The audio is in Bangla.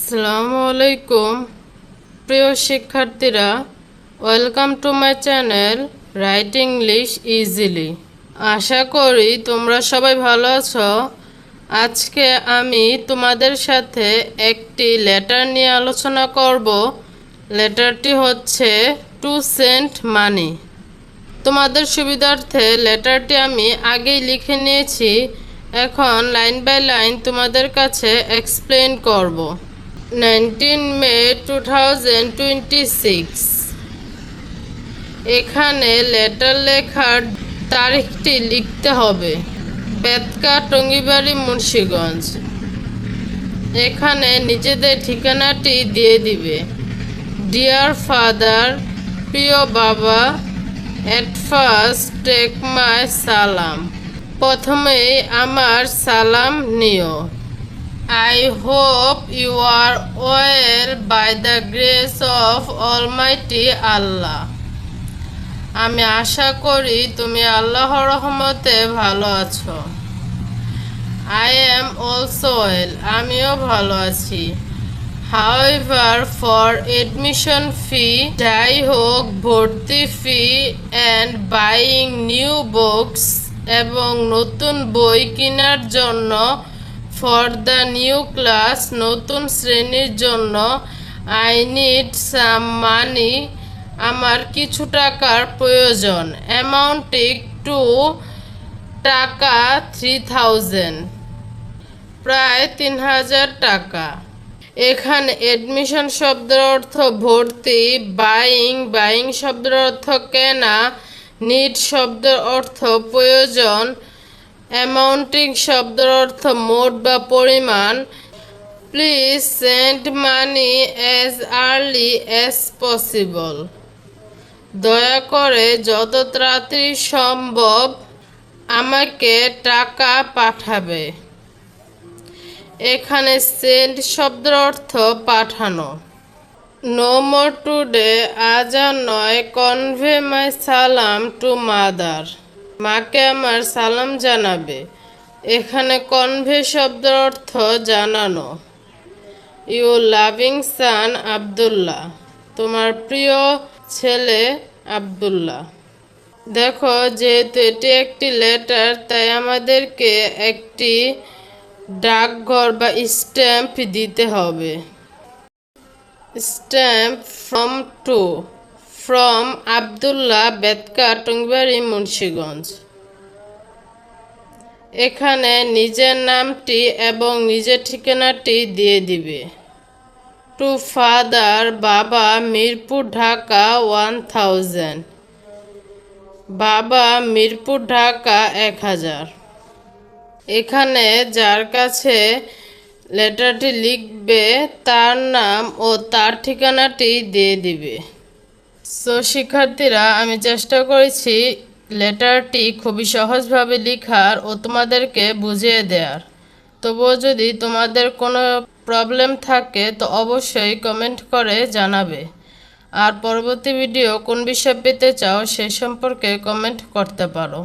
আসসালামু আলাইকুম প্রিয় শিক্ষার্থীরা, welcome to my channel write English easily. আশা করি তোমরা সবাই ভালো আছো। আজকে আমি তোমাদের সাথে একটি লেটার নিয়ে আলোচনা করব। লেটারটি হচ্ছে 2 সেন্ট মানি। তোমাদের সুবিধার্থে লেটারটি আমি আগেই লিখে নিয়েছি, এখন লাইন বাই লাইন তোমাদের কাছে এক্সপ্লেইন করব। 19 মে 2026। এখানে লেটার লেখার তারিখটি লিখতে হবে। বেতকা, টঙ্গিবাড়ি, মুন্সিগঞ্জ। এখানে নিজেদের ঠিকানাটি দিয়ে দিবে। ডিয়ার ফাদার, প্রিয় বাবা, এট ফার্স্ট টেক মাই সালাম। প্রথমেই আমার সালাম নিও। I hope you are well by the grace of Almighty Allah. আমি আশা করি তুমি আল্লাহর রহমতে ভালো আছো। I am also well. আমিও ভালো আছি। However, for admission fee, যাই হোক ভর্তি ফি and buying new books এবং নতুন বই কেনার জন্য, for the new class নতুন শ্রেণীর জন্য, I need some money আমার কিছু টাকার প্রয়োজন। অ্যামাউন্টিং টু টাকা 3000 প্রায় 3000 টাকা। এখানে এডমিশন শব্দের অর্থ ভর্তি, বাইং শব্দের অর্থ কেনা, নিড শব্দের অর্থ প্রয়োজন, অ্যামাউন্টিং শব্দের অর্থ মোট বা পরিমাণ। Please send money as early as possible. দয়া করে যত তাড়াতাড়ি সম্ভব আমাকে টাকা পাঠাবে। এখানে সেন্ড শব্দের অর্থ পাঠানো। নো মোর টুডে, আজ আর নয়। কনভে মাই সালাম টু মাদার, মাকে আমার সালাম জানাবে। এখানে কনভে শব্দের অর্থ জানানো। ইউ লাভিং সান আব্দুল্লাহ, তোমার প্রিয় ছেলে আব্দুল্লাহ। দেখো, যেহেতু এটি একটি লেটার, তাই আমাদেরকে একটি ডাকঘর বা স্ট্যাম্প দিতে হবে। Stamp from Abdullah, Betka, Tongibari, Munshiganj. এখানে নিজের নামটি এবং নিজের ঠিকানাটি দিয়ে দিবে। টু ফাদার, বাবা, মিরপুর, ঢাকা 1000, বাবা, মিরপুর, ঢাকা 1000। এখানে যার কাছে লেটারটি লিখবে তার নাম ও তার ঠিকানাটি দিয়ে দিবে। সো শিক্ষার্থীরা, আমি চেষ্টা করেছি লেটারটি খুবই সহজভাবে লেখার ও তোমাদেরকে বুঝিয়ে দেওয়ার। তবুও যদি তোমাদের কোনো প্রবলেম থাকে তো অবশ্যই কমেন্ট করে জানাবে। আর পরবর্তী ভিডিও কোন বিষয় পেতে চাও সে সম্পর্কে কমেন্ট করতে পারো।